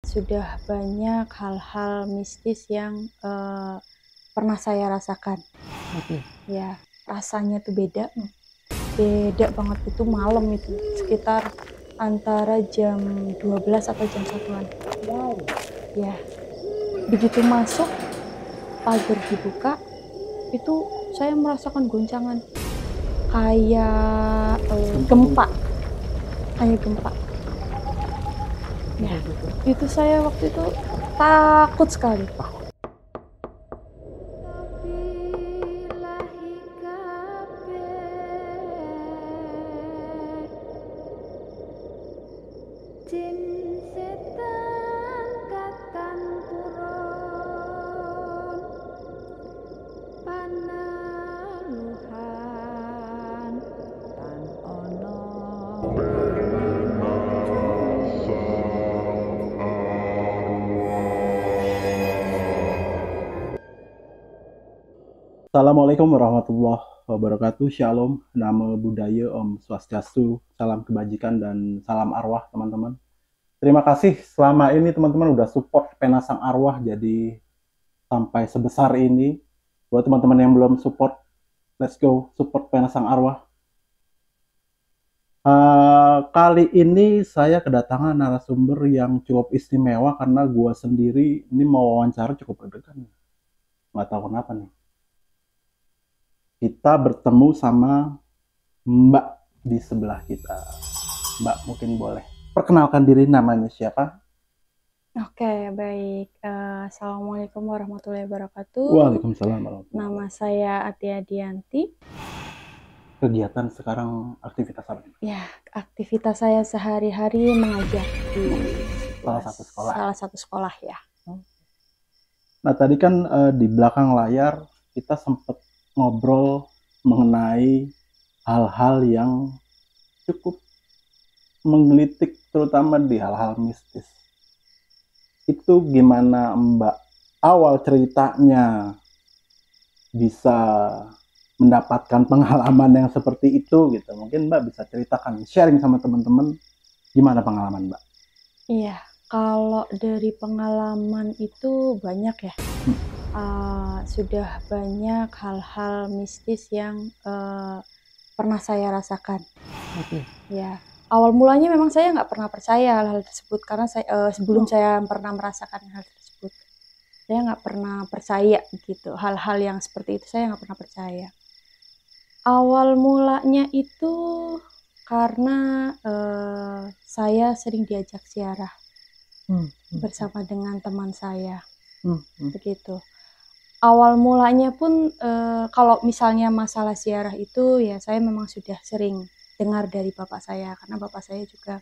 Sudah banyak hal-hal mistis yang pernah saya rasakan. Oke. Ya, rasanya tuh beda banget. Itu malam itu, sekitar antara jam 12 atau jam 1-an. Wow. Ya, begitu masuk, pagar dibuka, itu saya merasakan goncangan kayak gempa. Kayak gempa. Ya, itu saya waktu itu takut sekali. Assalamualaikum warahmatullahi wabarakatuh. Shalom, Namo Buddhaya, Om Swastiastu, salam kebajikan dan salam arwah teman-teman. Terima kasih selama ini teman-teman udah support Penasang Arwah jadi sampai sebesar ini. Buat teman-teman yang belum support, let's go support Penasang Arwah. Kali ini saya kedatangan narasumber yang cukup istimewa karena gua sendiri ini mau wawancara cukup deg-degan. Nggak tahu kenapa nih. Kita bertemu sama Mbak di sebelah kita. Mbak mungkin boleh perkenalkan diri, namanya siapa? Oke, baik. Assalamualaikum warahmatullahi wabarakatuh. Waalaikumsalam warahmatullahi Nama wabarakatuh. saya Atia Dianti. Kegiatan sekarang aktivitas apa? Ya, aktivitas saya sehari-hari mengajar di salah satu sekolah ya. Nah tadi kan di belakang layar kita sempat ngobrol mengenai hal-hal yang cukup menggelitik, terutama di hal-hal mistis. Itu gimana Mbak awal ceritanya bisa mendapatkan pengalaman yang seperti itu gitu? Mungkin Mbak bisa ceritakan, sharing sama teman-teman gimana pengalaman Mbak? Iya, kalau dari pengalaman itu banyak ya. Sudah banyak hal-hal mistis yang pernah saya rasakan. Oke. Ya, awal mulanya memang saya nggak pernah percaya hal-hal tersebut karena sebelum saya pernah merasakan hal tersebut, saya nggak pernah percaya gitu. Hal-hal yang seperti itu saya nggak pernah percaya. Awal mulanya itu karena saya sering diajak ziarah bersama dengan teman saya, begitu. Awal mulanya pun kalau misalnya masalah ziarah itu ya saya memang sudah sering dengar dari bapak saya, karena bapak saya juga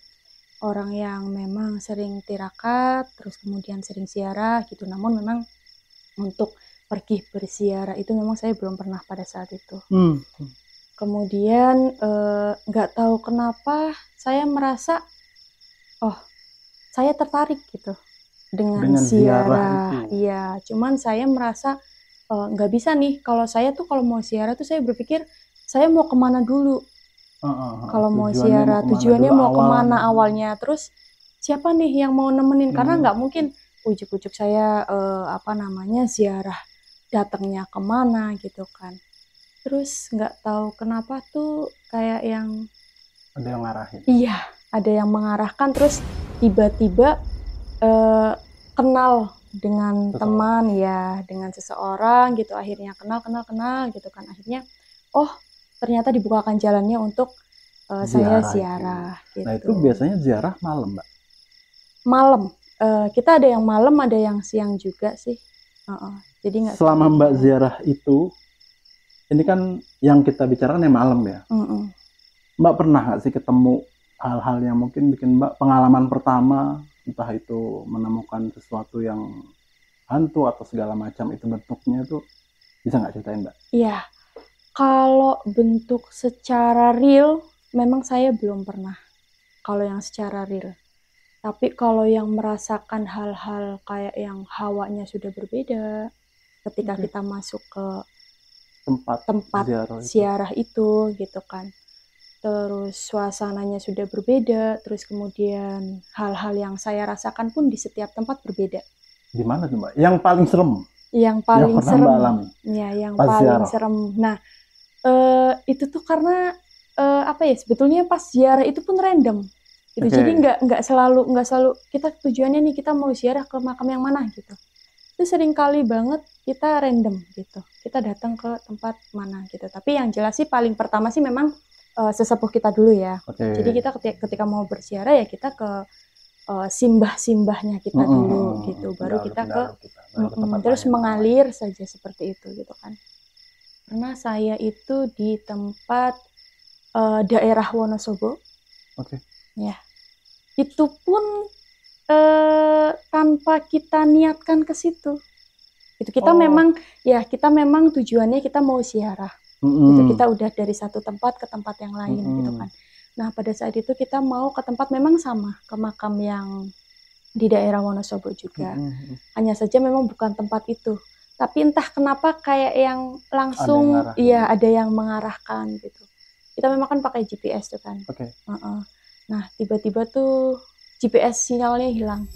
orang yang memang sering tirakat, terus kemudian sering ziarah gitu. Namun memang untuk pergi berziarah itu memang saya belum pernah pada saat itu. Kemudian nggak tahu kenapa saya merasa, oh saya tertarik gitu dengan ziarah. Iya, cuman saya merasa nggak bisa nih, kalau saya tuh kalau mau ziarah tuh saya berpikir saya mau kemana dulu. Kalau mau ziarah tujuannya mau kemana awalnya, terus siapa nih yang mau nemenin, karena nggak mungkin ujuk-ujuk saya ziarah datangnya kemana gitu kan. Terus nggak tahu kenapa tuh kayak yang ada yang ngarahin. Iya, ada yang mengarahkan, terus tiba-tiba kenal dengan teman ya, dengan seseorang gitu, akhirnya kenal gitu kan, akhirnya oh ternyata dibukakan jalannya untuk saya ziarah gitu. Nah itu biasanya ziarah malam Mbak? Malam, kita ada yang malam, ada yang siang juga sih. Jadi nggak selama Mbak ziarah itu, ini kan yang kita bicarakan yang malam ya. Mbak pernah nggak sih ketemu hal-hal yang mungkin bikin Mbak pengalaman pertama, entah itu menemukan sesuatu yang hantu atau segala macam, itu bentuknya itu bisa nggak ceritain Mbak? Iya, kalau bentuk secara real memang saya belum pernah, kalau yang secara real. Tapi kalau yang merasakan hal-hal kayak yang hawanya sudah berbeda ketika kita masuk ke tempat ziarah itu gitu kan. terus suasananya sudah berbeda, terus kemudian hal-hal yang saya rasakan pun di setiap tempat berbeda. Di mana tuh Mbak? Yang paling serem? Yang paling pernah serem, Mbak alami? ya yang Pas paling ziarah. serem. Nah, itu tuh karena apa ya? Sebetulnya pas ziarah itu pun random. Gitu. Oke. Jadi nggak selalu kita tujuannya nih kita mau ziarah ke makam yang mana gitu. Itu sering kali banget kita random gitu. Kita datang ke tempat mana gitu. Tapi yang jelas sih paling pertama sih memang sesepuh kita dulu ya. Oke. Jadi kita ketika mau berziarah ya kita ke simbah-simbahnya kita dulu gitu. Baru kita ke terus mengalir saja seperti itu gitu kan. Karena saya itu di tempat daerah Wonosobo. Oke. Ya. Itu pun tanpa kita niatkan ke situ. Itu kita memang tujuannya kita mau ziarah. Gitu, kita udah dari satu tempat ke tempat yang lain gitu kan. Nah, pada saat itu kita mau ke tempat memang sama, ke makam yang di daerah Wonosobo juga. Hanya saja memang bukan tempat itu. Tapi entah kenapa kayak yang langsung ada yang mengarahkan gitu. Kita memang kan pakai GPS tuh kan. Nah, tiba-tiba tuh GPS sinyalnya hilang.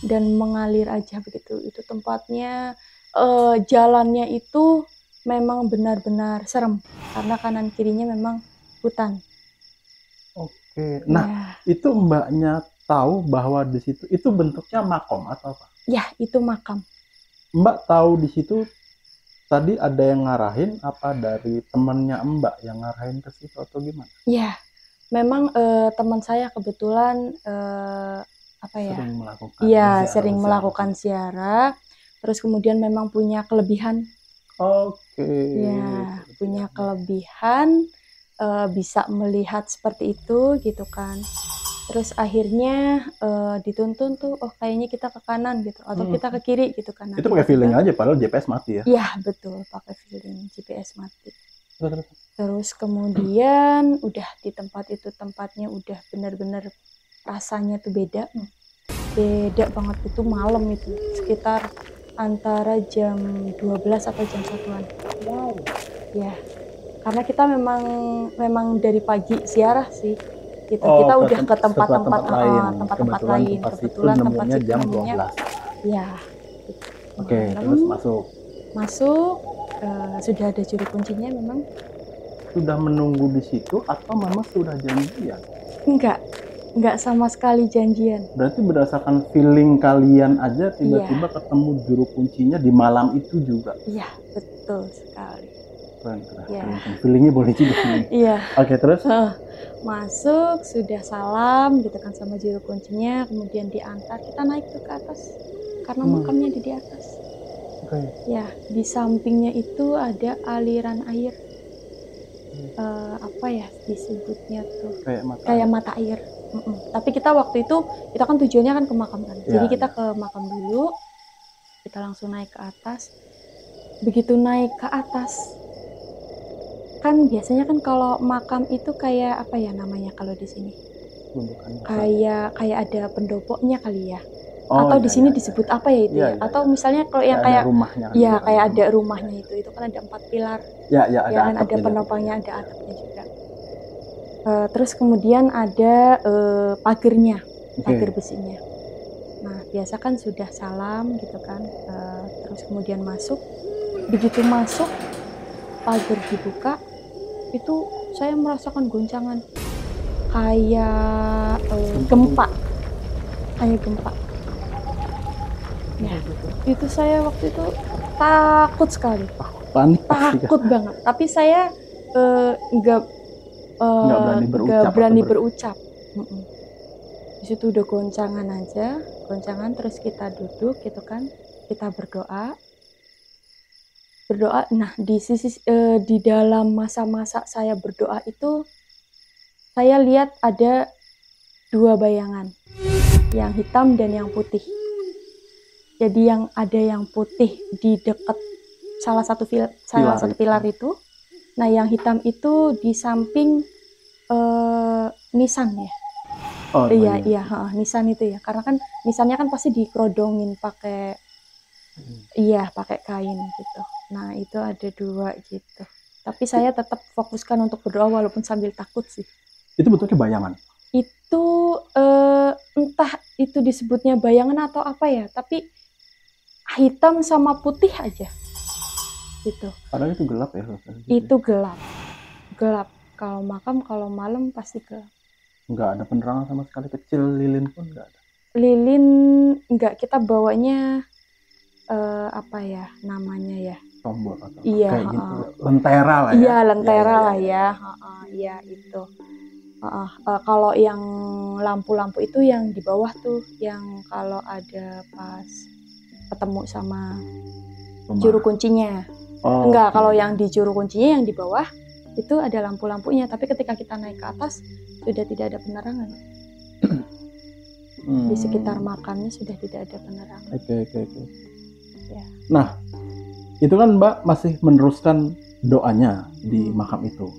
Dan mengalir aja begitu. Itu tempatnya jalannya itu memang benar-benar serem karena kanan kirinya memang hutan. Oke. Nah, itu Mbaknya tahu bahwa di situ itu bentuknya makom atau apa? Ya, itu makam. Mbak tahu di situ tadi ada yang ngarahin apa dari temannya Mbak yang ngarahin ke situ atau gimana? Ya, memang teman saya kebetulan sering melakukan ziarah. Terus kemudian memang punya kelebihan. Ya, punya kelebihan bisa melihat seperti itu gitu kan. Terus akhirnya dituntun tuh, kayaknya kita ke kanan gitu, atau kita ke kiri gitu kan. Itu pakai feeling aja, padahal GPS mati ya? Iya betul, pakai feeling, GPS mati. Terus kemudian udah di tempat itu, tempatnya udah benar-benar rasanya tuh beda banget. Itu malam itu sekitar antara jam 12 atau jam 1-an. Wow. Ya, karena kita memang dari pagi ziarah sih. Gitu. Kita udah ke tempat-tempat lain. Kebetulan tempat situ jam 12. Ya. Gitu. Oke, terus masuk. Sudah ada juru kuncinya memang. Sudah menunggu di situ atau memang sudah janjian? Enggak sama sekali janjian. Berarti berdasarkan feeling kalian aja tiba-tiba ketemu juru kuncinya di malam itu juga? Iya, betul sekali. Keren. Feelingnya boleh juga nih. Iya. Oke, terus? Masuk, sudah salam gitu kan sama juru kuncinya, kemudian diantar, kita naik tuh ke atas karena makamnya di atas. Ya, di sampingnya itu ada aliran air. Apa ya disebutnya tuh? Kayak mata air. Tapi kita waktu itu kan tujuannya kan ke makam kan. Jadi kita ke makam dulu, kita langsung naik ke atas. Begitu naik ke atas, kan biasanya kan kalau makam itu kayak apa ya namanya kalau di sini? Kayak ada pendopoknya kali ya. Atau di sini disebut apa ya itu ya? Atau misalnya kalau yang kayak rumahnya. Ya, kayak ada rumahnya itu kan ada 4 pilar. Ya, kan ada penopangnya, ada atapnya juga. Terus kemudian ada pagernya, pager besinya. Nah, biasa kan sudah salam gitu kan. Terus kemudian masuk. Begitu masuk, pager dibuka, itu saya merasakan goncangan kayak gempa. Kayak gempa. Ya, itu saya waktu itu takut sekali. Panik. Takut banget. Tapi saya nggak berani berucap. Di situ udah goncangan aja, terus kita duduk gitu kan, kita berdoa. Nah di dalam masa-masa saya berdoa itu saya lihat ada 2 bayangan, yang hitam dan yang putih. Jadi yang ada yang putih di dekat salah satu pilar itu. Nah, yang hitam itu di samping nisan ya. Iya, nisan itu ya. Karena kan nisannya kan pasti dikerodongin pakai pakai kain gitu. Nah, itu ada 2 gitu. Tapi saya tetap fokuskan untuk berdoa walaupun sambil takut sih. Itu bentuknya bayangan. Itu entah itu disebutnya bayangan atau apa ya, tapi hitam sama putih aja. Gitu. Padahal itu gelap ya. Itu gelap. Gelap. Kalau makam kalau malam pasti gelap. Nggak ada penerangan sama sekali, kecil lilin pun nggak ada. Lilin enggak, kita bawanya apa ya namanya ya? Tombol atau iya, kayak gitu. Lentera lah ya. Iya, lentera lah ya. Iya itu. Kalau yang lampu-lampu itu yang di bawah tuh, yang kalau ada pas ketemu sama juru kuncinya. Enggak, kalau yang di juru kuncinya yang di bawah itu ada lampu-lampunya, tapi ketika kita naik ke atas sudah tidak ada penerangan. Di sekitar makamnya sudah tidak ada penerangan. Oke. Ya. Nah, itu kan Mbak masih meneruskan doanya di makam itu.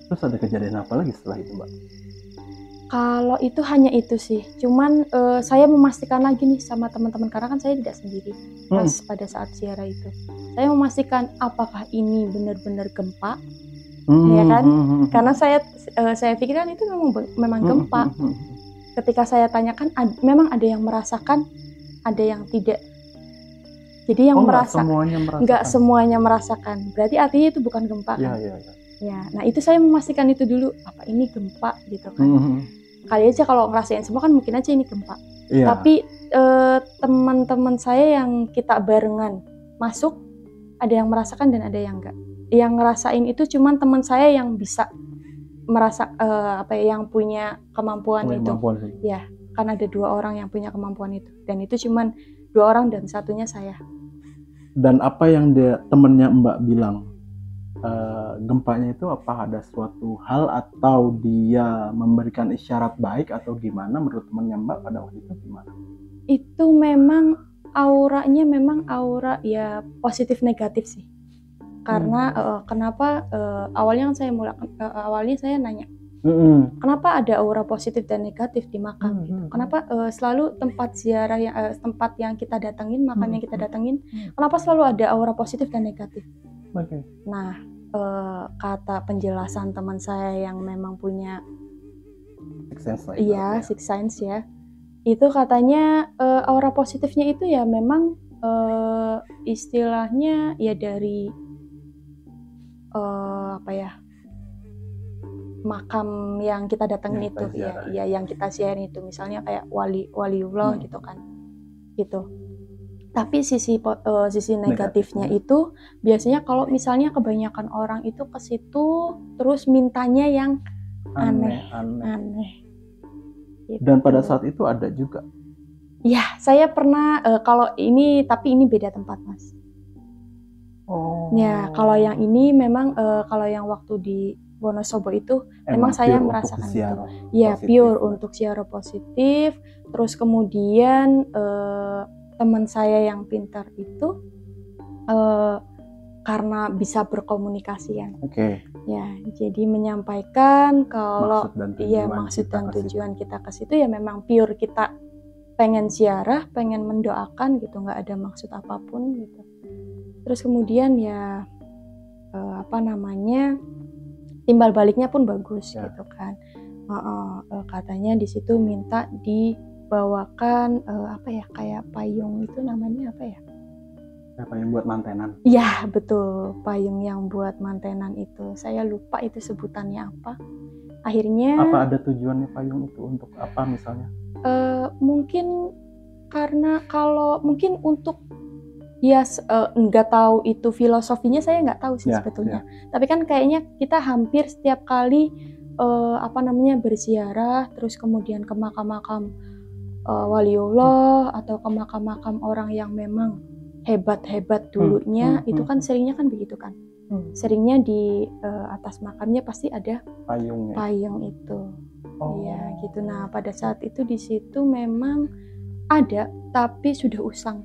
Terus ada kejadian apa lagi setelah itu, Mbak? Kalau itu hanya itu sih. Cuman saya memastikan lagi nih sama teman-teman, karena kan saya tidak sendiri pas pada saat ziarah itu. Saya memastikan apakah ini benar-benar gempa, ya kan? Karena saya pikirkan itu memang gempa. Ketika saya tanyakan, memang ada yang merasakan, ada yang tidak. Jadi yang nggak semuanya merasakan. Berarti artinya itu bukan gempa kan? Iya. Ya, nah itu saya memastikan itu dulu, apa ini gempa gitu kan. Kali aja kalau ngerasain semua kan mungkin aja ini gempa. Tapi teman-teman saya yang kita barengan masuk, ada yang merasakan dan ada yang enggak. Yang ngerasain itu cuman teman saya yang bisa merasa yang punya kemampuan itu. Ya, karena ada 2 orang yang punya kemampuan itu, dan itu cuman 2 orang dan satunya saya. Dan apa yang temennya Mbak bilang, gempanya itu apa ada suatu hal atau dia memberikan isyarat baik atau gimana menurut temannya Mbak pada waktu itu gimana? Itu memang auranya memang aura ya positif negatif sih. Karena kenapa awalnya saya nanya, kenapa ada aura positif dan negatif di makam gitu? Kenapa selalu tempat ziarah tempat yang kita datengin, makam yang kita datengin, kenapa selalu ada aura positif dan negatif? Nah, kata penjelasan teman saya yang memang punya six sense ya, itu katanya aura positifnya itu ya memang istilahnya ya dari makam yang kita datengin itu ya yang kita ziarah itu, misalnya kayak waliullah gitu kan, gitu. Tapi sisi negatifnya itu biasanya kalau misalnya kebanyakan orang itu ke situ terus mintanya yang aneh. Gitu. Dan pada saat itu ada juga. Ya, saya pernah kalau ini, tapi ini beda tempat, Mas. Ya, kalau yang ini memang kalau yang waktu di Wonosobo itu memang saya merasakan itu. Ya, pure untuk ziarah positif. Terus kemudian teman saya yang pintar itu karena bisa berkomunikasi kan. Ya, jadi menyampaikan kalau maksud dan tujuan kita ke situ ya memang pure kita pengen ziarah, pengen mendoakan gitu, nggak ada maksud apapun gitu. Terus kemudian ya timbal baliknya pun bagus gitu kan. Katanya di situ minta dibawakan kayak payung, itu namanya apa ya? Payung buat mantenan. Iya betul, payung yang buat mantenan itu. Saya lupa itu sebutannya apa. Akhirnya. Apa ada tujuannya payung itu untuk apa misalnya? Mungkin karena kalau mungkin untuk nggak tahu itu filosofinya, saya nggak tahu sih sebetulnya. Tapi kan kayaknya kita hampir setiap kali berziarah, terus kemudian ke makam-makam waliullah atau ke makam-makam orang yang memang hebat-hebat dulunya, itu kan seringnya kan begitu kan. Seringnya di atas makamnya pasti ada payung itu. Iya gitu. Nah pada saat itu di situ memang ada, tapi sudah usang.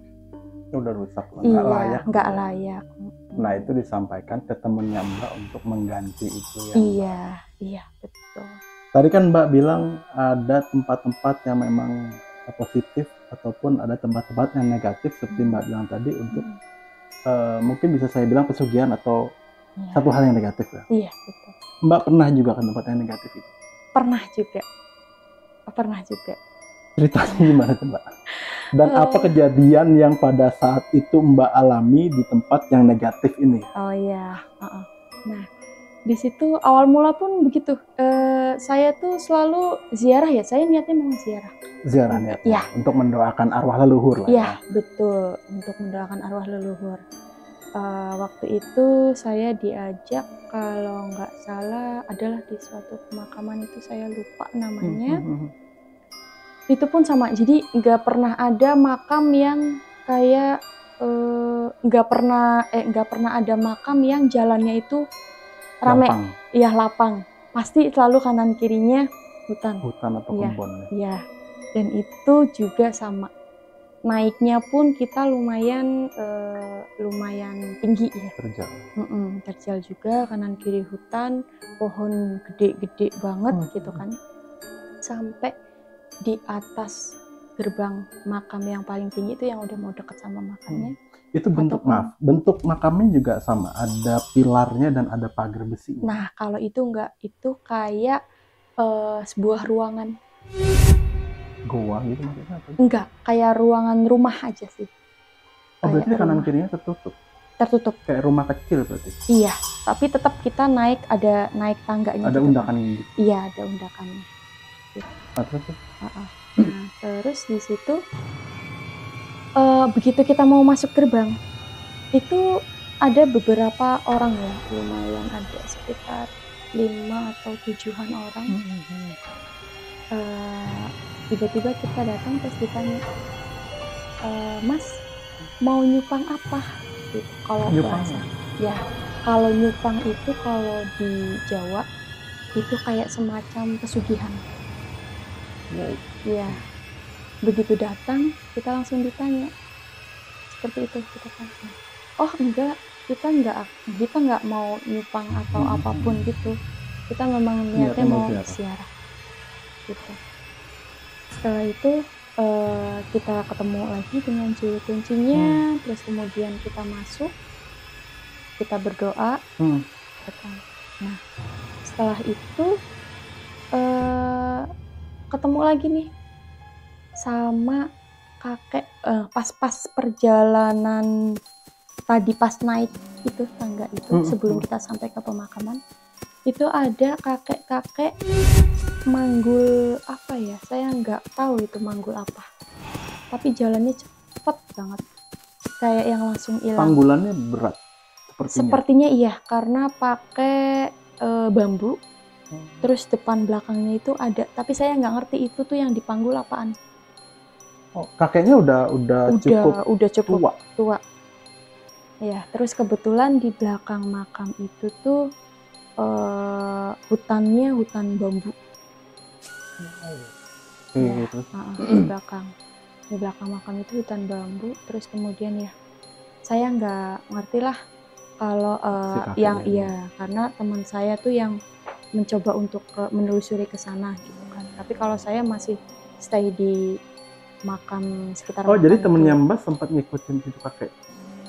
Udah rusak, nggak layak. Nah itu disampaikan ke temennya Mbak untuk mengganti itu ya. Iya betul. Tadi kan Mbak bilang ada tempat-tempat yang memang positif ataupun ada tempat-tempat yang negatif seperti Mbak bilang tadi untuk mungkin bisa saya bilang pesugihan atau Iya. Satu hal yang negatif ya. Iya, betul. Mbak pernah juga ke tempat yang negatif itu? Pernah juga. Ceritanya gimana tuh Mbak? Dan apa kejadian yang pada saat itu Mbak alami di tempat yang negatif ini? Oh iya. Nah, di situ awal mula pun begitu. Saya tuh selalu ziarah ya. Saya niatnya memang ziarah. Ziarah niatnya? Ya. Untuk mendoakan arwah leluhur lah ya? Iya, betul. Untuk mendoakan arwah leluhur. Waktu itu saya diajak, kalau nggak salah adalah di suatu pemakaman itu, saya lupa namanya. Itu pun sama, jadi nggak pernah ada makam yang kayak nggak pernah ada makam yang jalannya itu rame. Lapang. Iya, lapang. Pasti selalu kanan kirinya hutan Atau kebun. Iya. Dan itu juga sama, naiknya pun kita lumayan tinggi ya. Terjal juga, kanan kiri hutan, pohon gede-gede banget gitu kan. Sampai di atas gerbang makam yang paling tinggi itu, yang udah mau deket sama makamnya. Itu bentuk makamnya juga sama, ada pilarnya dan ada pagar besi. Nah, kalau itu enggak, itu kayak sebuah ruangan. Goa gitu maksudnya apa? Enggak, kayak ruangan rumah aja sih. Berarti kanan kirinya tertutup? Tertutup. Kayak rumah kecil berarti? Iya, tapi tetap kita naik tangganya. Ada gitu undakan gitu? Iya, ada undakannya. Gitu. Nah, terus di situ begitu kita mau masuk gerbang, itu ada beberapa orang ya, lumayan ada sekitar 5 atau 7-an orang. Tiba-tiba kita datang terus ditanya, Mas, mau nyupang apa? Gitu. Kalau bahasa, ya, kalau nyupang itu kalau di Jawa itu kayak semacam pesugihan. Ya, begitu datang kita langsung ditanya seperti itu, kita kan, oh enggak, kita nggak mau nyupang atau apapun gitu, kita memang niatnya mau ziarah gitu. Setelah itu kita ketemu lagi dengan juru kuncinya, terus kemudian kita masuk, kita berdoa. Nah, setelah itu ketemu lagi nih sama kakek, pas perjalanan tadi, pas naik itu tangga itu, sebelum kita sampai ke pemakaman, itu ada kakek-kakek manggul apa ya, saya nggak tahu itu manggul apa, tapi jalannya cepet banget, kayak yang langsung hilang. Panggulannya berat sepertinya iya, karena pakai bambu. Terus depan belakangnya itu ada, tapi saya nggak ngerti itu tuh yang dipanggul apaan. Oh, kakeknya udah cukup tua. Ya, terus kebetulan di belakang makam itu tuh hutannya hutan bambu. Di belakang makam itu hutan bambu. Terus kemudian ya, saya nggak ngerti lah kalau karena teman saya tuh yang mencoba untuk menelusuri ke sana gitu kan. Tapi kalau saya masih stay di makam sekitar. Oh, jadi temennya Mbak sempat ngikutin itu kakek?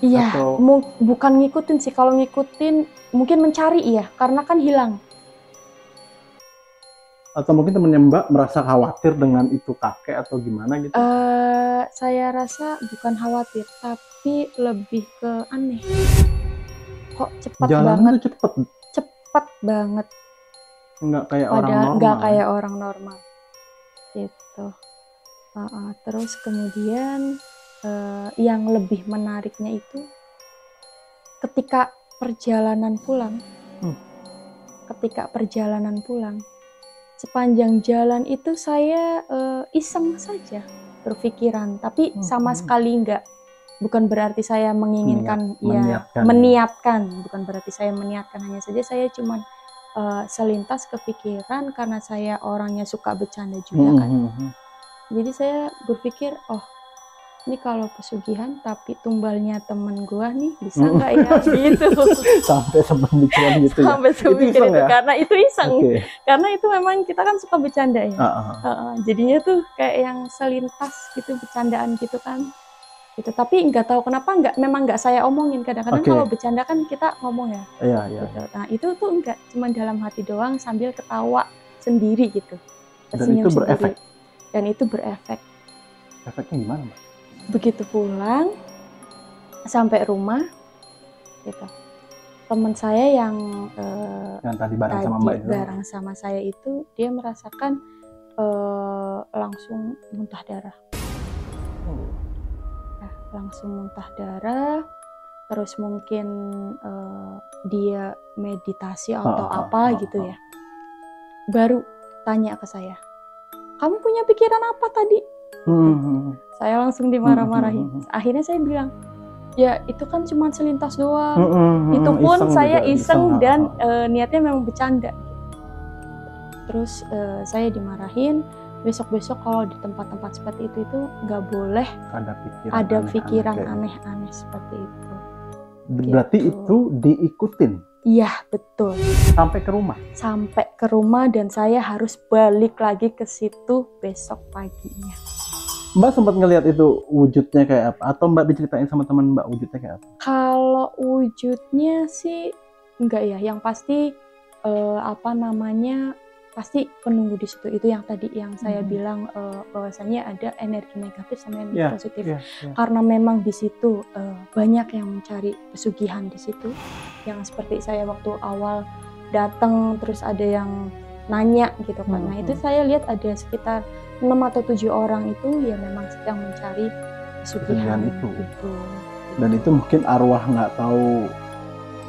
Iya, bukan ngikutin sih. Kalau ngikutin mungkin mencari, iya, karena kan hilang. Atau mungkin temennya Mbak merasa khawatir dengan itu kakek atau gimana gitu? Saya rasa bukan khawatir, tapi lebih ke aneh. Kok cepat banget? Jalan cepet banget. Nggak kayak orang normal. Nggak kayak orang normal gitu. Terus kemudian yang lebih menariknya itu ketika perjalanan pulang. Sepanjang jalan itu saya iseng saja berpikiran, tapi sama sekali bukan berarti saya menginginkan, meniatkan, bukan berarti saya meniatkan, hanya saja saya cuman selintas kepikiran karena saya orangnya suka bercanda juga kan. Jadi saya berpikir, oh ini kalau pesugihan tapi tumbalnya temen gua nih, bisa nggak ya gitu. Sampai sepemikiran gitu ya? Sampai sepemikiran itu, karena itu iseng. Karena itu memang kita kan suka bercanda ya. Jadinya tuh kayak yang selintas gitu, bercandaan gitu kan. gitu. Tapi nggak tahu kenapa memang nggak saya omongin. Kadang-kadang Oke. kalau bercanda kan kita ngomong ya. Iya, iya. Gitu. Nah itu tuh enggak, cuma dalam hati doang sambil ketawa sendiri gitu, Dan tersenyum itu berefek. sendiri. Dan itu berefek. Efeknya gimana, Mbak? Begitu pulang sampai rumah gitu, teman saya yang tadi bareng sama Mbak itu. bareng sama saya itu, dia merasakan langsung muntah darah. Langsung muntah darah, terus mungkin dia meditasi atau apa gitu ya. Baru tanya ke saya, kamu punya pikiran apa tadi? Saya langsung dimarah-marahin. Akhirnya saya bilang, ya itu kan cuma selintas doang. Itu pun saya iseng dan niatnya memang bercanda. Terus saya dimarahin. Besok-besok kalau di tempat-tempat seperti itu nggak boleh ada pikiran aneh-aneh seperti itu. Berarti gitu. Itu diikutin? Iya, betul. Sampai ke rumah? Sampai ke rumah, dan saya harus balik lagi ke situ besok paginya. Mbak sempat ngelihat itu wujudnya kayak apa? Atau Mbak diceritain sama teman Mbak wujudnya kayak apa? Kalau wujudnya sih enggak ya, yang pasti pasti penunggu di situ. Itu yang tadi yang saya bilang bahwasanya ada energi negatif sama energi positif. Karena memang di situ banyak yang mencari pesugihan di situ. Yang seperti saya waktu awal datang terus ada yang nanya gitu kan. Nah itu saya lihat ada sekitar 6 atau 7 orang itu ya memang sedang mencari pesugihan itu. Dan itu mungkin arwah nggak tahu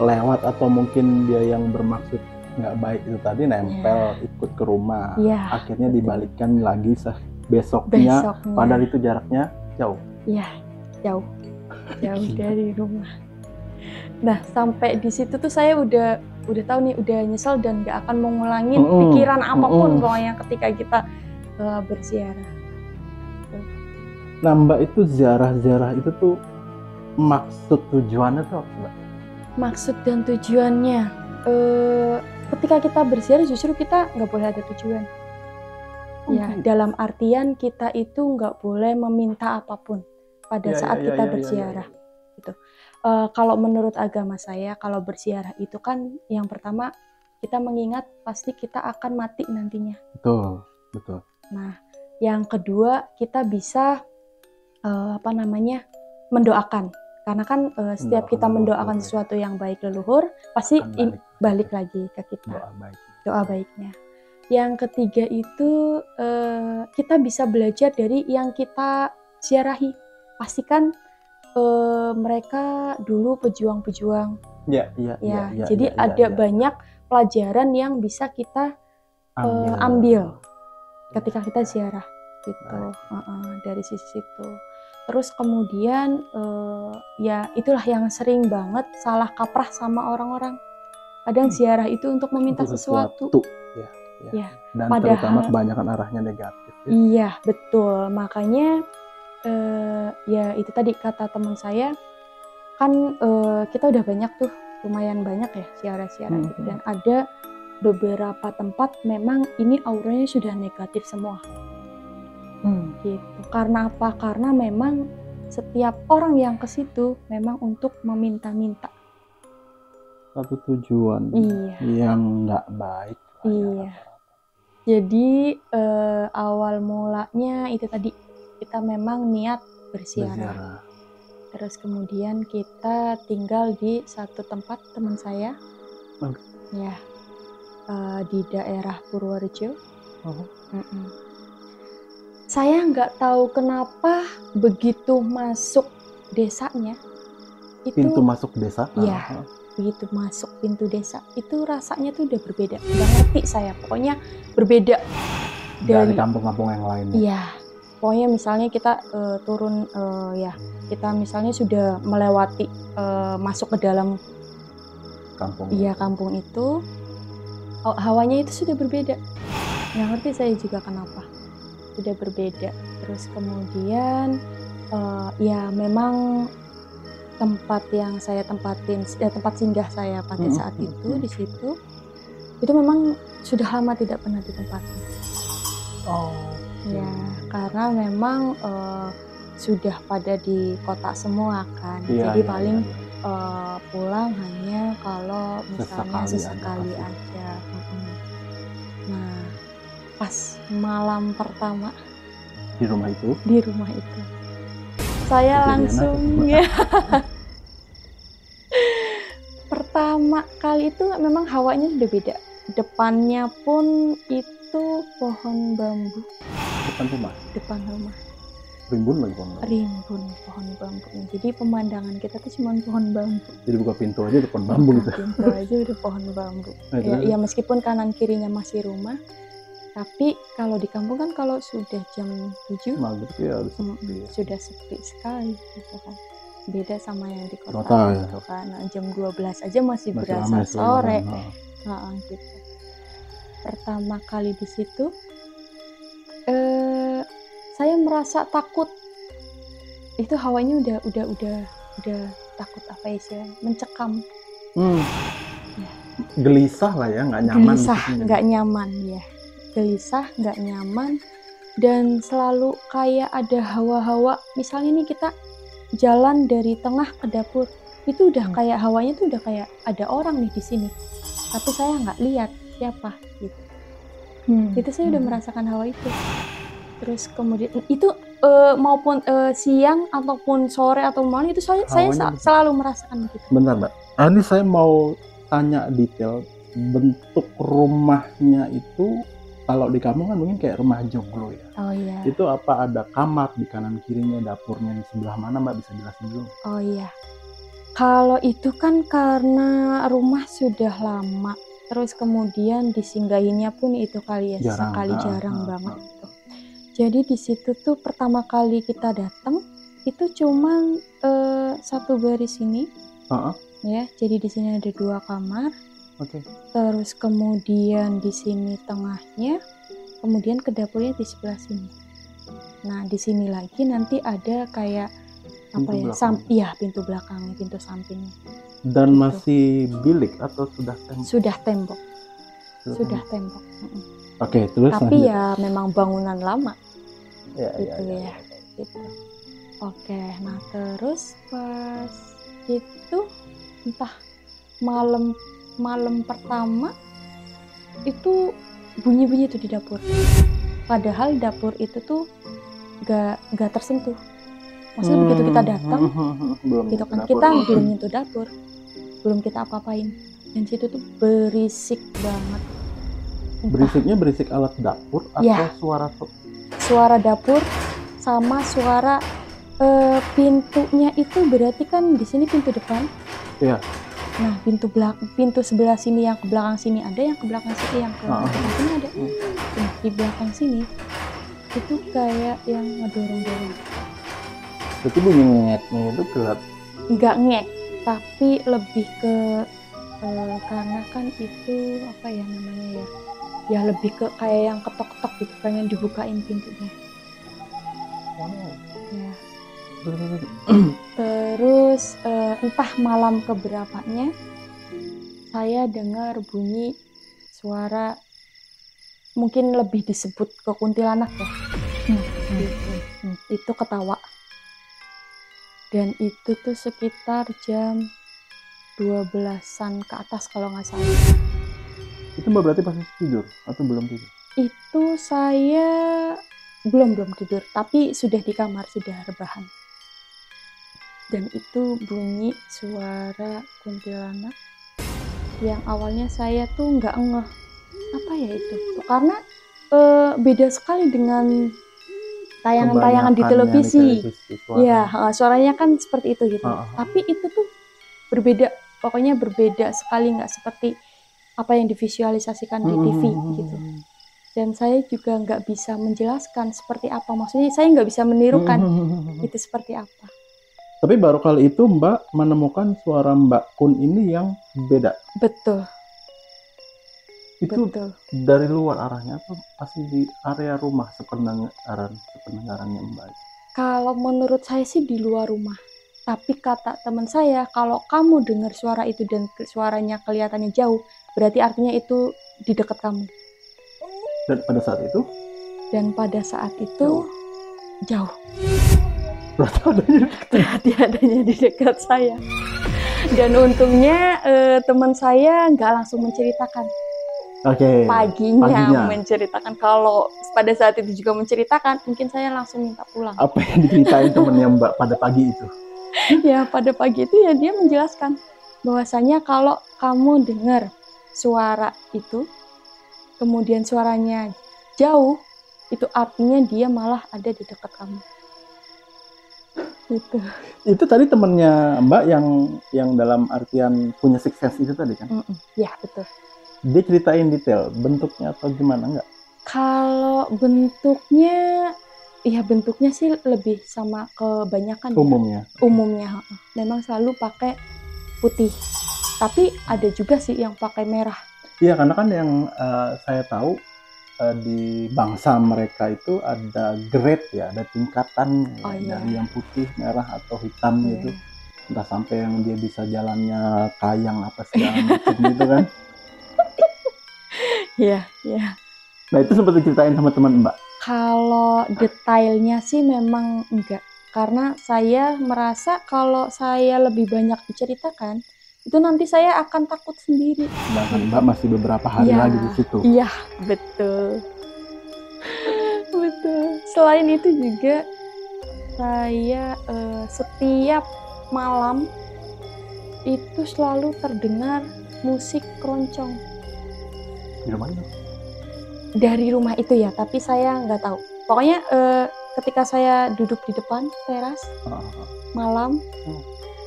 lewat atau mungkin dia yang bermaksud nggak baik itu tadi nempel ikut ke rumah, akhirnya dibalikkan lagi besoknya, padahal itu jaraknya jauh. Iya, jauh dari rumah. Nah sampai di situ tuh saya udah tahu nih, udah nyesel dan nggak akan mau ngulangin pikiran apapun pokoknya ketika kita berziarah. Nah Mbak, itu ziarah itu tuh maksud tujuannya tuh apa Mbak? Maksud dan tujuannya ketika kita berziarah justru kita nggak boleh ada tujuan. Dalam artian kita itu nggak boleh meminta apapun pada saat kita berziarah. Gitu. Kalau menurut agama saya, kalau berziarah itu kan yang pertama kita mengingat pasti kita akan mati nantinya. Betul. Nah, yang kedua kita bisa mendoakan. Karena kan setiap kita mendoakan sesuatu yang baik leluhur, pasti balik lagi ke kita. Doa baiknya. Yang ketiga itu kita bisa belajar dari yang kita ziarahi. Pastikan mereka dulu pejuang-pejuang. Jadi ada banyak pelajaran yang bisa kita ambil ketika kita ziarah gitu. Dari sisi itu. Terus kemudian ya itulah yang sering banget salah kaprah sama orang-orang. Kadang ziarah itu untuk meminta sesuatu. Dan terutama kebanyakan arahnya negatif. Iya, betul. Makanya ya itu tadi kata teman saya, kan kita udah banyak tuh, lumayan banyak ya ziarah-ziarah gitu. Dan ada beberapa tempat memang ini auranya sudah negatif semua. Gitu. Karena apa? Karena memang setiap orang yang ke situ memang untuk meminta-minta. Satu tujuan yang nggak baik. Jadi awal mulanya itu tadi kita memang niat berziarah. Terus kemudian kita tinggal di satu tempat teman saya, di daerah Purworejo. Saya nggak tahu kenapa begitu masuk desanya itu, pintu masuk desa. Begitu masuk pintu desa itu rasanya tuh udah berbeda. Nggak ngerti saya, pokoknya berbeda dari kampung-kampung yang lain. Pokoknya misalnya kita turun kita misalnya sudah melewati masuk ke dalam kampung. Kampung itu hawanya itu sudah berbeda. Nggak ngerti saya juga kenapa. Sudah berbeda. Terus kemudian memang tempat yang saya tempatin, tempat singgah saya pada saat itu di situ, itu memang sudah lama tidak pernah ditempati. Karena memang sudah pada di kota semua kan. Iya, Jadi iya, paling iya. pulang hanya kalau misalnya Sesekali sesekali ada aja. Nah, pas malam pertama di rumah itu. di rumah itu, saya Kejadian langsung apa? ya. Pertama kali itu memang hawanya sudah beda. Depannya pun itu pohon bambu Depan rumah. depan rumah. Rimbun lagi pohon bambu. Rimbun pohon bambu. Jadi pemandangan kita tuh cuma pohon bambu. Jadi buka pintu aja depan bambu Buka gitu. pintu aja udah pohon bambu. Nah, Ya, terus? ya meskipun kanan kirinya masih rumah, tapi kalau di kampung kan kalau sudah jam 7 Maghrib ya udah sepi. sudah sepi sekali gitu kan. Beda sama yang di kota Kota, ya. gitu kan. Nah, jam 12 aja masih berasa ramai sore. selain Gitu. Pertama kali di situ saya merasa takut. Itu hawanya udah takut, apa istilahnya, mencekam. Gelisah lah ya, nggak nyaman. Gelisah, gitu. nggak nyaman ya. Gelisah, nggak nyaman, dan selalu kayak ada hawa-hawa. Misalnya nih kita jalan dari tengah ke dapur, itu udah kayak hawanya tuh udah kayak ada orang nih di sini. Tapi saya nggak lihat siapa gitu. Itu saya udah merasakan hawa itu. Terus kemudian itu maupun siang ataupun sore atau malam itu saya selalu merasakan begitu. Bentar, Mbak. Ini saya mau tanya detail bentuk rumahnya itu. Kalau di kamu kan mungkin kayak rumah joglo ya. Oh iya. Itu apa ada kamar di kanan kirinya, dapurnya di sebelah mana, Mbak, bisa jelasin dulu? Oh iya. Kalau itu kan karena rumah sudah lama, terus kemudian disinggahinya pun itu kali ya, jarang banget gitu. Jadi di situ tuh pertama kali kita datang itu cuman satu baris ini, ya. Jadi di sini ada 2 kamar. Terus kemudian di sini tengahnya, kemudian ke dapurnya di sebelah sini. Nah di sini lagi nanti ada kayak pintu belakangnya, pintu sampingnya. Dan gitu. Masih bilik atau sudah tembok? Sudah tembok. Oke, terus. Tapi ya memang bangunan lama. Ya. Gitu. Oke, nah terus pas itu entah malam pertama itu bunyi-bunyi tuh di dapur. Padahal dapur itu tuh gak tersentuh. Maksudnya begitu kita datang, gitu kan, kita belum nyentuh dapur, belum kita apa-apain. Dan situ tuh berisik banget. Berisiknya berisik alat dapur atau ya, suara dapur sama suara pintunya itu berarti kan di sini pintu depan. Iya. Nah pintu sebelah sini yang ke belakang sini ada, yang ke belakang sini yang ke belakang sini ada. Nah, di belakang sini itu kayak yang ngedorong-dorong. Berarti bunyi ngeknya itu gelap? Nggak ngek, tapi lebih ke karena kan itu apa ya namanya ya? Ya lebih ke kayak yang ketok-ketok gitu, pengen dibukain pintunya. Ya. Terus entah malam keberapanya saya dengar bunyi suara, mungkin lebih disebut ke kuntilanak ya. Itu ketawa. Dan itu tuh sekitar jam 12-an ke atas kalau nggak salah. Itu Mbak berarti pasti tidur atau belum tidur? Itu saya belum tidur, tapi sudah di kamar, sudah rebahan. Dan itu bunyi suara kuntilanak yang awalnya saya tuh nggak ngeh apa ya itu, karena beda sekali dengan tayangan-tayangan di televisi. Ya, suaranya kan seperti itu gitu. Tapi itu tuh berbeda, pokoknya berbeda sekali, nggak seperti apa yang divisualisasikan di TV gitu. Dan saya juga nggak bisa menjelaskan seperti apa, maksudnya saya nggak bisa menirukan itu seperti apa. Tapi baru kali itu Mbak menemukan suara Mbak Kun ini yang beda. Betul. Itu dari luar arahnya atau masih di area rumah sependengarannya Mbak? Kalau menurut saya sih di luar rumah. Tapi kata teman saya, kalau kamu dengar suara itu dan suaranya kelihatannya jauh, berarti artinya itu di dekat kamu. Dan pada saat itu? Dan pada saat itu jauh. Berarti adanya. Berarti adanya di dekat saya. Dan untungnya teman saya nggak langsung menceritakan. Oke. Paginya menceritakan. Kalau pada saat itu juga menceritakan, mungkin saya langsung minta pulang. Apa yang diceritain temennya Mbak pada pagi itu? Ya pada pagi itu ya dia menjelaskan bahwasanya kalau kamu dengar suara itu, kemudian suaranya jauh, itu artinya dia malah ada di dekat kamu. Gitu. Itu tadi temennya Mbak yang dalam artian punya sixth sense itu tadi kan? Ya betul. Dia ceritain detail bentuknya atau gimana nggak? Kalau bentuknya, ya bentuknya sih lebih sama kebanyakan umumnya. Ya. Umumnya, memang selalu pakai putih. Tapi ada juga sih yang pakai merah. Iya, karena kan yang saya tahu di bangsa mereka itu ada grade ya, ada tingkatan dari yang putih, merah atau hitam gitu. Entah sampai yang dia bisa jalannya kayang apa segala macam gitu kan. Iya, iya. Nah itu sempat diceritain sama teman Mbak? Kalau detailnya sih memang enggak. Karena saya merasa kalau saya lebih banyak diceritakan, itu nanti saya akan takut sendiri. Sedangkan Mbak masih beberapa hari lagi di situ. Iya, betul. Betul. Selain itu juga, saya setiap malam itu selalu terdengar musik keroncong. Di rumah itu? Dari rumah itu ya, tapi saya nggak tahu. Pokoknya ketika saya duduk di depan teras malam,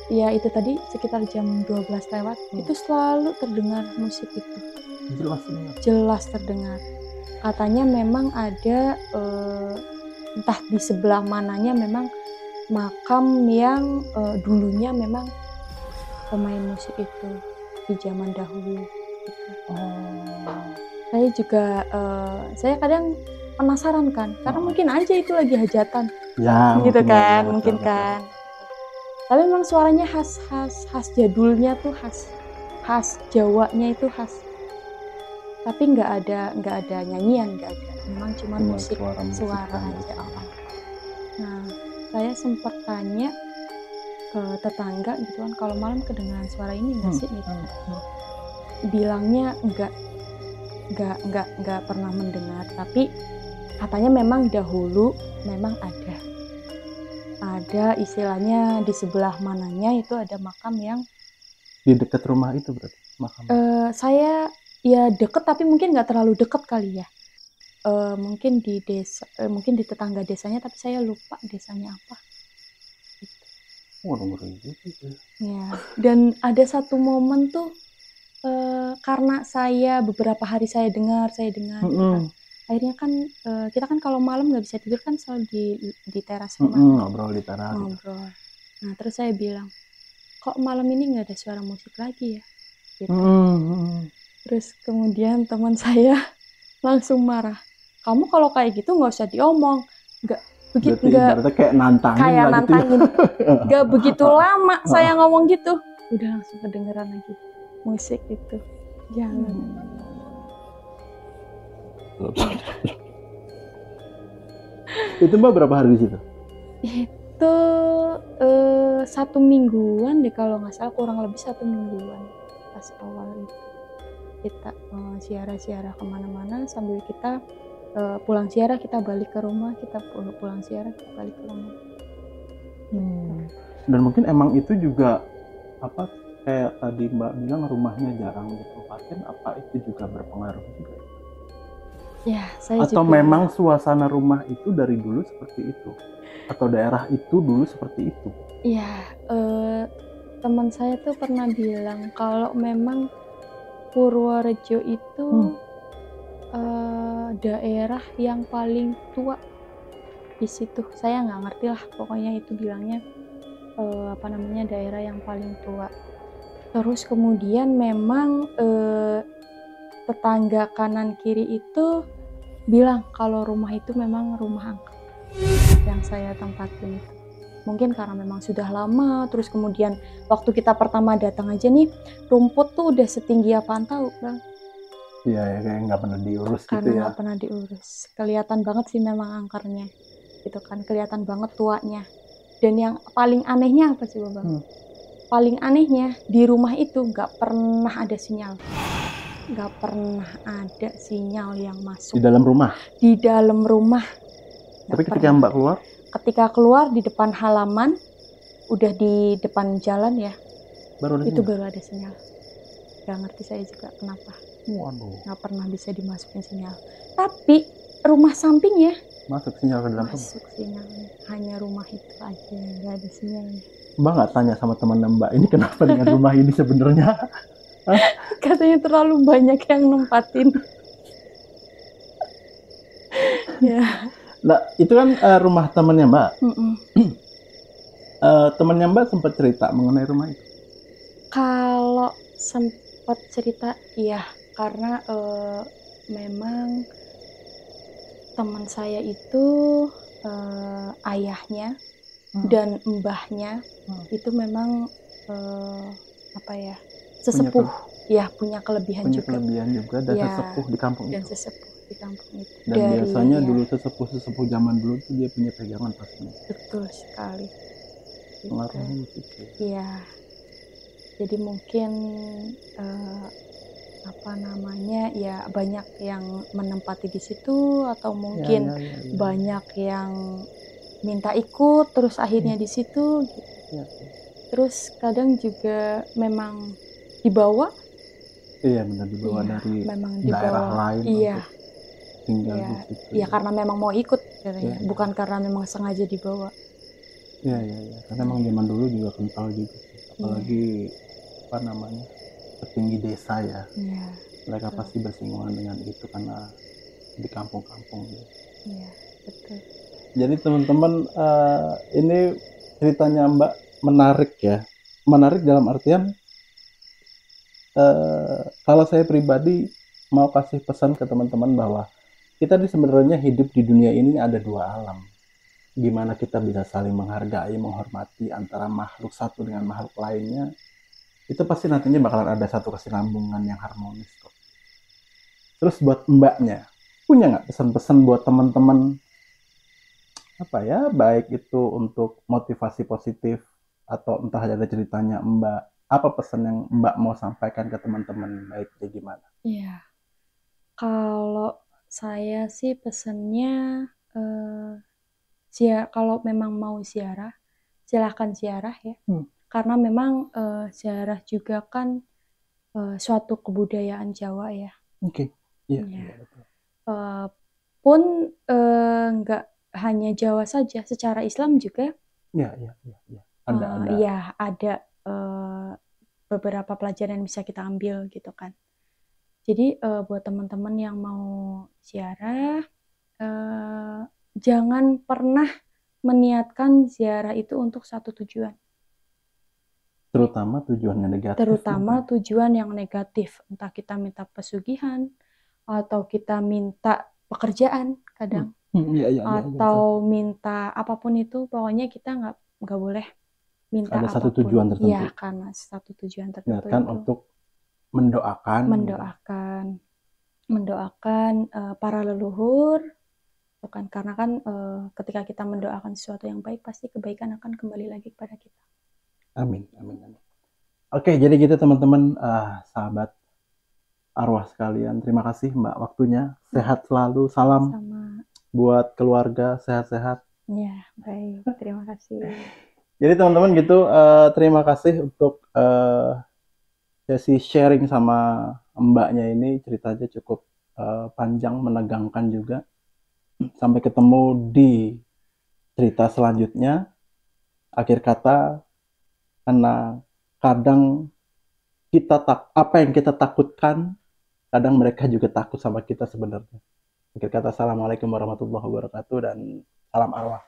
ya itu tadi sekitar jam 12 lewat, itu selalu terdengar musik itu. Jelas terdengar. Katanya memang ada entah di sebelah mananya memang makam yang dulunya memang pemain musik itu di zaman dahulu. Gitu. Saya juga saya kadang penasaran kan, karena mungkin aja itu lagi hajatan, ya, gitu kan, ya, mungkin betul, kan. Tapi memang suaranya khas jadulnya tuh khas Jawanya itu khas. Tapi nggak ada nyanyian, nggak ada. Memang cuma musik suara aja. Nah, saya sempat tanya ke tetangga gitu kan, kalau malam kedengaran suara ini nggak sih gitu. Bilangnya nggak pernah mendengar, tapi katanya memang dahulu memang ada istilahnya di sebelah mananya itu ada makam yang di dekat rumah itu berarti makam. Saya ya deket tapi mungkin nggak terlalu deket kali ya. Mungkin di desa, mungkin di tetangga desanya, tapi saya lupa desanya apa. Gitu. Ya, dan ada satu momen tuh karena saya beberapa hari saya dengar gitu kan. Akhirnya kan kita kan kalau malam nggak bisa tidur kan selalu di teras rumah. Ngobrol di teras. Ngobrol. Nah terus saya bilang, kok malam ini nggak ada suara musik lagi ya? Gitu. Terus kemudian teman saya langsung marah. Kamu kalau kayak gitu nggak usah diomong. Nggak begitu, nggak kayak nantangin. Nggak begitu lama saya ngomong gitu, udah langsung kedengeran lagi musik itu jalan. Itu Mbak berapa hari di situ? Itu 1 mingguan deh kalau nggak salah, kurang lebih 1 mingguan pas awal itu. Kita ziarah-ziarah kemana-mana sambil kita pulang ziarah kita balik ke rumah, kita pulang ziarah kita balik ke rumah. Dan mungkin emang itu juga apa kayak tadi Mbak bilang rumahnya jarang ditempatin, apa itu juga berpengaruh juga? Ya, saya atau juga memang suasana rumah itu dari dulu seperti itu? Atau daerah itu dulu seperti itu? Iya, teman saya tuh pernah bilang kalau memang Purworejo itu daerah yang paling tua di situ. Saya nggak ngerti lah, pokoknya itu bilangnya daerah yang paling tua. Terus kemudian memang tetangga kanan kiri itu bilang kalau rumah itu memang rumah angker yang saya tempatin itu. Mungkin karena memang sudah lama, terus kemudian waktu kita pertama datang aja nih, rumput tuh udah setinggi apaan tahu Bang? Iya ya, kayak nggak pernah diurus karena gitu ya. Nggak pernah diurus. Kelihatan banget sih memang angkernya, gitu kan, kelihatan banget tuanya. Dan yang paling anehnya apa sih Bang? Paling anehnya di rumah itu nggak pernah ada sinyal. Nggak pernah ada sinyal yang masuk. Di dalam rumah? Di dalam rumah. Tapi ketika Mbak keluar? Ketika keluar di depan halaman, udah di depan jalan ya, baru ada itu sinyal? baru ada sinyal. Gak ngerti saya juga kenapa. Waduh. Nggak pernah bisa dimasukin sinyal. Tapi rumah sampingnya masuk sinyal ke dalam rumah? Masuk sinyalnya. Hanya rumah itu aja, nggak ada sinyalnya. Mbak nggak tanya sama teman Mbak, ini kenapa dengan rumah ini sebenarnya? Katanya terlalu banyak yang nempatin. Ya. Nah, itu kan rumah temannya Mbak. Temannya Mbak sempat cerita mengenai rumah itu? Kalau sempat cerita, iya, karena memang teman saya itu ayahnya dan mbahnya itu memang apa ya, sesepuh, punya kelebihan juga. Dan ya, sesepuh di kampung dan itu. sesepuh di kampung itu. Dan biasanya dulu sesepuh zaman dulu tuh dia punya pegangan pastinya. Betul sekali. Pengaruhnya Iya. Jadi mungkin apa namanya ya, banyak yang menempati di situ atau mungkin banyak yang minta ikut terus akhirnya di situ gitu. Terus kadang juga memang dibawa. Iya benar, dibawa dari memang daerah lain untuk tinggal di situ. Iya, karena memang mau ikut katanya, bukan karena memang sengaja dibawa. Iya. Karena memang zaman dulu juga kental juga, apalagi apa namanya, petinggi desa ya. Mereka pasti bersinggungan dengan itu karena di kampung-kampung. Iya, betul. Jadi teman-teman, ini ceritanya Mbak menarik ya. Menarik dalam artian kalau saya pribadi mau kasih pesan ke teman-teman bahwa kita sebenarnya hidup di dunia ini ada dua alam. Gimana kita bisa saling menghargai, menghormati antara makhluk satu dengan makhluk lainnya, itu pasti nantinya bakalan ada satu kesinambungan yang harmonis kok. Terus buat Mbaknya, punya nggak pesan-pesan buat teman-teman, apa ya, baik itu untuk motivasi positif atau entah ada ceritanya Mbak, apa pesan yang Mbak mau sampaikan ke teman-teman, baiknya gimana? Iya, kalau saya sih pesannya kalau memang mau ziarah, silahkan ziarah ya. Karena memang ziarah juga kan suatu kebudayaan Jawa ya. Iya. Pun nggak hanya Jawa saja, secara Islam juga. Iya. Ada beberapa pelajaran yang bisa kita ambil gitu kan. Jadi buat teman-teman yang mau ziarah, jangan pernah meniatkan ziarah itu untuk satu tujuan. Terutama tujuan yang negatif. Tujuan yang negatif, entah kita minta pesugihan atau kita minta pekerjaan kadang, atau minta apapun itu, pokoknya kita nggak boleh minta ada apapun. Satu tujuan tertentu. Iya, karena satu tujuan tertentu. Niatkan untuk mendoakan para leluhur, bukan karena kan ketika kita mendoakan sesuatu yang baik, pasti kebaikan akan kembali lagi kepada kita. Amin. Oke, jadi gitu teman-teman, sahabat arwah sekalian, terima kasih Mbak waktunya, sehat selalu, salam buat keluarga, sehat-sehat. Ya, baik, terima kasih. Jadi teman-teman gitu, terima kasih untuk sesi sharing sama Mbaknya ini, ceritanya cukup panjang, menegangkan juga. Sampai ketemu di cerita selanjutnya. Akhir kata, karena kadang apa yang kita takutkan, kadang mereka juga takut sama kita sebenarnya. Akhir kata, assalamualaikum warahmatullahi wabarakatuh dan salam arwah.